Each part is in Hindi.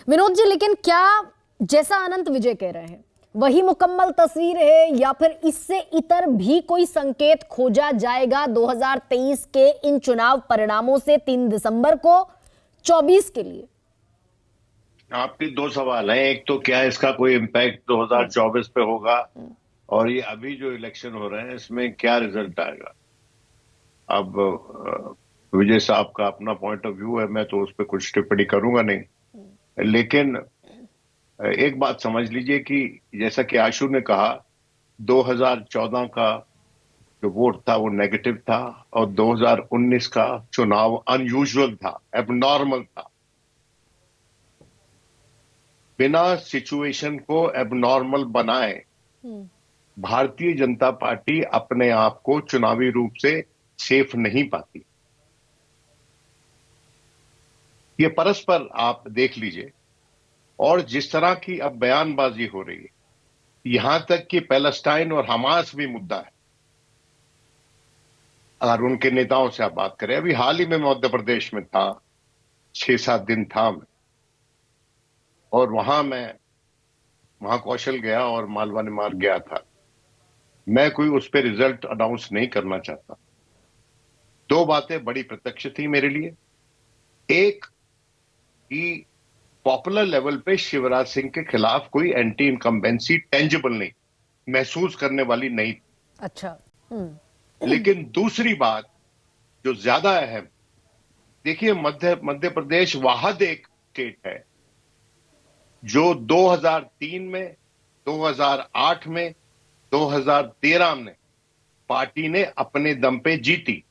विनोद जी, लेकिन क्या जैसा अनंत विजय कह रहे हैं वही मुकम्मल तस्वीर है या फिर इससे इतर भी कोई संकेत खोजा जाएगा 2023 के इन चुनाव परिणामों से 3 दिसंबर को 24 के लिए? आपके दो सवाल हैं। एक तो क्या इसका कोई इम्पैक्ट 2024 पे होगा, और ये अभी जो इलेक्शन हो रहे हैं इसमें क्या रिजल्ट आएगा। अब विजय साहब का अपना पॉइंट ऑफ व्यू है, मैं तो उस पर कुछ टिप्पणी करूंगा नहीं। लेकिन एक बात समझ लीजिए कि जैसा कि आशु ने कहा, 2014 का जो वोट था वो नेगेटिव था, और 2019 का चुनाव अनयूजुअल था, एबनॉर्मल था। बिना सिचुएशन को एबनॉर्मल बनाए भारतीय जनता पार्टी अपने आप को चुनावी रूप से सेफ नहीं पाती। ये परस्पर आप देख लीजिए। और जिस तरह की अब बयानबाजी हो रही है, यहां तक कि पैलेस्टाइन और हमास भी मुद्दा है। अगर उनके नेताओं से आप बात करें, अभी हाल ही में मध्य प्रदेश में था, 6-7 दिन था मैं, और वहां कौशल गया और मालवा निमार गया था। मैं कोई उस पर रिजल्ट अनाउंस नहीं करना चाहता। दो बातें बड़ी प्रत्यक्ष थी मेरे लिए। एक कि पॉपुलर लेवल पे शिवराज सिंह के खिलाफ कोई एंटी इनकम्बेंसी टेंजिबल नहीं, महसूस करने वाली नहीं। अच्छा। लेकिन दूसरी बात जो ज्यादा अहम, देखिए मध्य प्रदेश वाहद एक स्टेट है जो 2003 में, 2008 में, 2013 में पार्टी ने अपने दम पे जीती।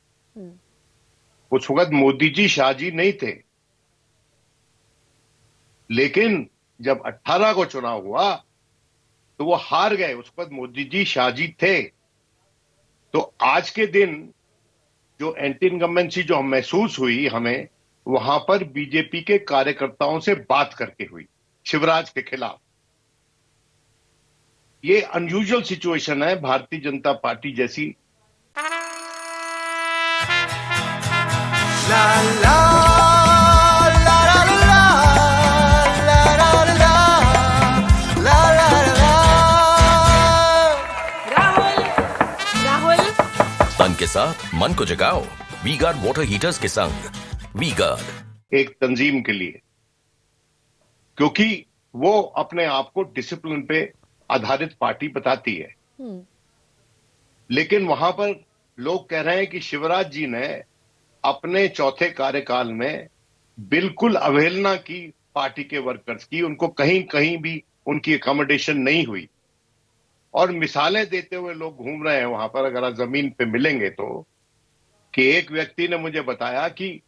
उस वक्त मोदी जी शाह जी नहीं थे, लेकिन जब 18 को चुनाव हुआ तो वो हार गए। उस वक्त मोदी जी शाह जी थे। तो आज के दिन जो एंटी इनकम्बेंसी जो महसूस हुई हमें, वहां पर बीजेपी के कार्यकर्ताओं से बात करके हुई शिवराज के खिलाफ। ये अनयूजुअल सिचुएशन है भारतीय जनता पार्टी जैसी। ला ला ला ला ला ला ला ला ला ला। राहुल तन के साथ मन को जगाओ वी गार्ड वाटर हीटर्स के संग। वी गार्ड एक तंजीम के लिए, क्योंकि वो अपने आप को डिसिप्लिन पे आधारित पार्टी बताती है। लेकिन वहां पर लोग कह रहे हैं कि शिवराज जी ने अपने चौथे कार्यकाल में बिल्कुल अवहेलना की पार्टी के वर्कर्स की, उनको कहीं कहीं भी उनकी अकोमोडेशन नहीं हुई। और मिसालें देते हुए लोग घूम रहे हैं वहां पर, अगर आप जमीन पे मिलेंगे तो, कि एक व्यक्ति ने मुझे बताया कि,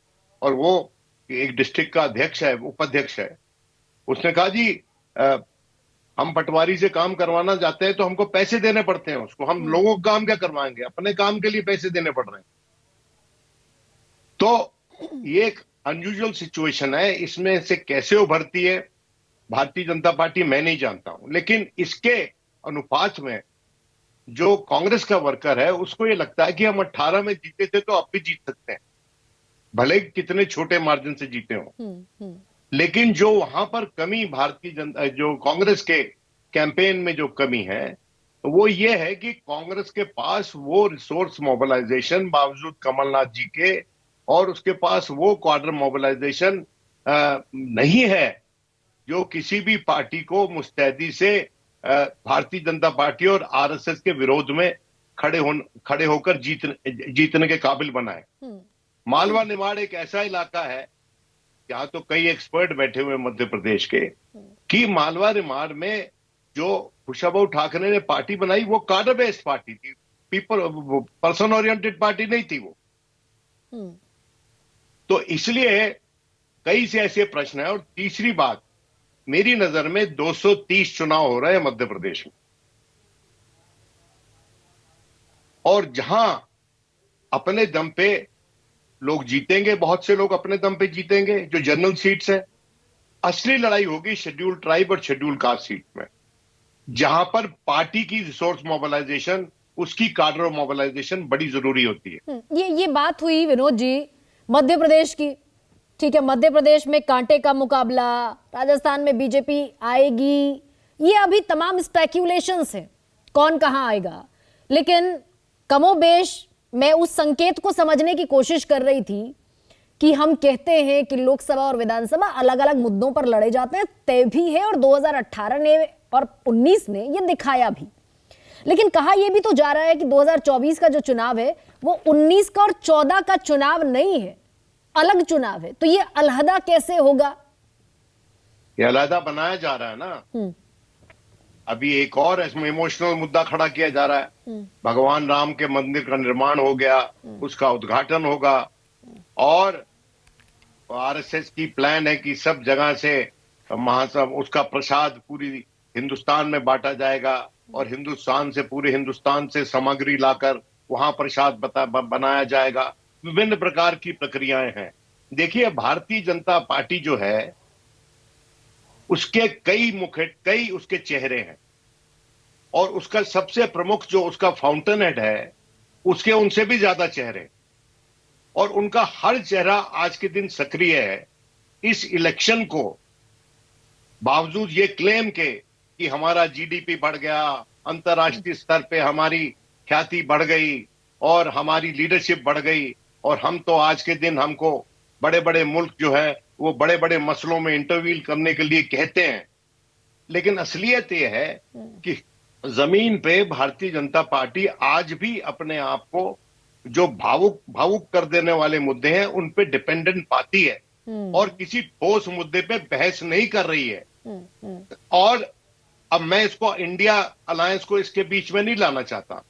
और वो एक डिस्ट्रिक्ट का अध्यक्ष है, उपाध्यक्ष है, उसने कहा जी हम पटवारी से काम करवाना जाते हैं तो हमको पैसे देने पड़ते हैं उसको, हम लोगों का काम क्या करवाएंगे, अपने काम के लिए पैसे देने पड़ रहे हैं। तो ये एक अनयूजुअल सिचुएशन है। इसमें से कैसे उभरती है भारतीय जनता पार्टी मैं नहीं जानता हूं, लेकिन इसके अनुपात में जो कांग्रेस का वर्कर है उसको ये लगता है कि हम 18 में जीते थे तो अब भी जीत सकते हैं, भले कितने छोटे मार्जिन से जीते हो। लेकिन जो वहां पर कमी भारतीय जनता, जो कांग्रेस के कैंपेन में जो कमी है वो ये है कि कांग्रेस के पास वो रिसोर्स मोबिलाइजेशन बावजूद कमलनाथ जी के, और उसके पास वो क्वाड्र मोबिलाइजेशन नहीं है जो किसी भी पार्टी को मुस्तैदी से भारतीय जनता पार्टी और आरएसएस के विरोध में खड़े होकर जीतने के काबिल बनाए। मालवा निमाड़ एक ऐसा इलाका है, यहाँ तो कई एक्सपर्ट बैठे हुए मध्य प्रदेश के, कि मालवा निमाड़ में जो खुशबू ठाकरे ने पार्टी बनाई वो कार्डर बेस्ड पार्टी थी, पर्सन ओरिएंटेड पार्टी नहीं थी वो। तो इसलिए कई से ऐसे प्रश्न है। और तीसरी बात, मेरी नजर में 230 चुनाव हो रहे हैं मध्य प्रदेश में, और जहां अपने दम पे लोग जीतेंगे, बहुत से लोग अपने दम पे जीतेंगे जो जनरल सीट्स है, असली लड़ाई होगी शेड्यूल ट्राइब और शेड्यूल कास्ट सीट में, जहां पर पार्टी की रिसोर्स मोबिलाइजेशन, उसकी कार्डर मोबिलाइजेशन बड़ी जरूरी होती है। ये बात हुई विनोद जी मध्य प्रदेश की, ठीक है, मध्य प्रदेश में कांटे का मुकाबला, राजस्थान में बीजेपी आएगी, ये अभी तमाम स्पेक्यूलेशंस हैं कौन कहां आएगा। लेकिन कमोबेश मैं उस संकेत को समझने की कोशिश कर रही थी कि हम कहते हैं कि लोकसभा और विधानसभा अलग अलग मुद्दों पर लड़े जाते हैं, तय भी है, और 2018 ने और 19 ने ये दिखाया भी। लेकिन कहा यह भी तो जा रहा है कि 2024 का जो चुनाव है वो 19 का और 14 का चुनाव नहीं है, अलग चुनाव है। तो ये अलहदा कैसे होगा? ये अलहदा बनाया जा रहा है ना। अभी एक और इसमें इमोशनल मुद्दा खड़ा किया जा रहा है। भगवान राम के मंदिर का निर्माण हो गया, उसका उद्घाटन होगा, और आरएसएस की प्लान है कि सब जगह से महासभ उसका प्रसाद पूरी हिंदुस्तान में बांटा जाएगा, और हिंदुस्तान से, पूरे हिंदुस्तान से सामग्री लाकर वहां प्रसाद बनाया जाएगा। विभिन्न प्रकार की प्रक्रियाएं हैं। देखिए, भारतीय जनता पार्टी जो है उसके कई उसके चेहरे हैं, और उसका सबसे प्रमुख जो उसका फाउंटेन हेड है उसके उनसे भी ज्यादा चेहरे, और उनका हर चेहरा आज के दिन सक्रिय है। इस इलेक्शन को बावजूद ये क्लेम के कि हमारा जीडीपी बढ़ गया, अंतर्राष्ट्रीय स्तर पे हमारी ख्याति बढ़ गई और हमारी लीडरशिप बढ़ गई, और हम तो आज के दिन, हमको बड़े बड़े मुल्क जो है वो बड़े बड़े मसलों में इंटरवीन करने के लिए कहते हैं, लेकिन असलियत यह है कि जमीन पे भारतीय जनता पार्टी आज भी अपने आप को जो भावुक कर देने वाले मुद्दे हैं उन पे डिपेंडेंट पाती है, और किसी ठोस मुद्दे पे बहस नहीं कर रही है। और अब मैं इसको इंडिया अलायंस को इसके बीच में नहीं लाना चाहता।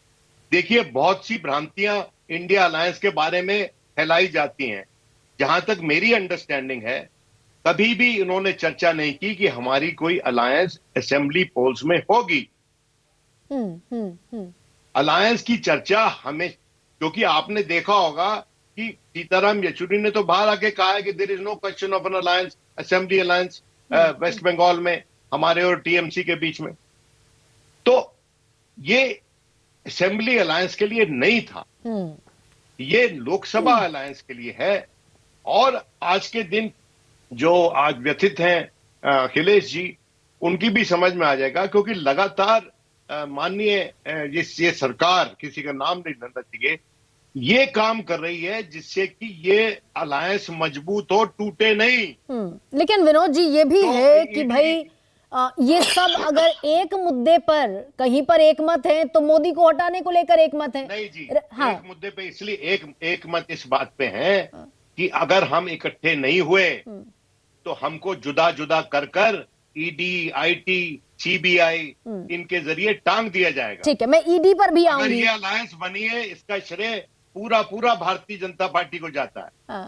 देखिए, बहुत सी भ्रांतियां इंडिया अलायंस के बारे में फैलाई जाती हैं। जहां तक मेरी अंडरस्टैंडिंग है, कभी भी इन्होंने चर्चा नहीं की कि हमारी कोई अलायंस असेंबली पोल्स में होगी। अलायंस की चर्चा हमें, क्योंकि आपने देखा होगा कि सीताराम येचुरी ने तो बाहर आके कहा है कि there is no question of an alliance, assembly alliance West Bengal में हमारे और टीएमसी के बीच में। तो ये असेंबली अलायंस के लिए नहीं था, ये लोकसभा अलायंस के लिए है। और आज के दिन जो आज व्यथित हैं अखिलेश जी, उनकी भी समझ में आ जाएगा, क्योंकि लगातार माननीय ये सरकार, किसी का नाम नहीं लेना चाहिए, ये काम कर रही है जिससे कि ये अलायंस मजबूत हो, टूटे नहीं। लेकिन विनोद जी ये भी तो है कि भाई ये सब अगर एक मुद्दे पर कहीं पर एक मत है तो मोदी को हटाने को लेकर एक मत है। नहीं जी, हाँ। एक मुद्दे पे इसलिए एक मत इस बात पे है कि अगर हम इकट्ठे नहीं हुए तो हमको जुदा जुदा कर ईडी, आईटी, सीबीआई इनके जरिए टांग दिया जाएगा। ठीक है, मैं ईडी पर भी आऊंगी। अगर ये अलायंस बनी है, इसका श्रेय पूरा भारतीय जनता पार्टी को जाता है।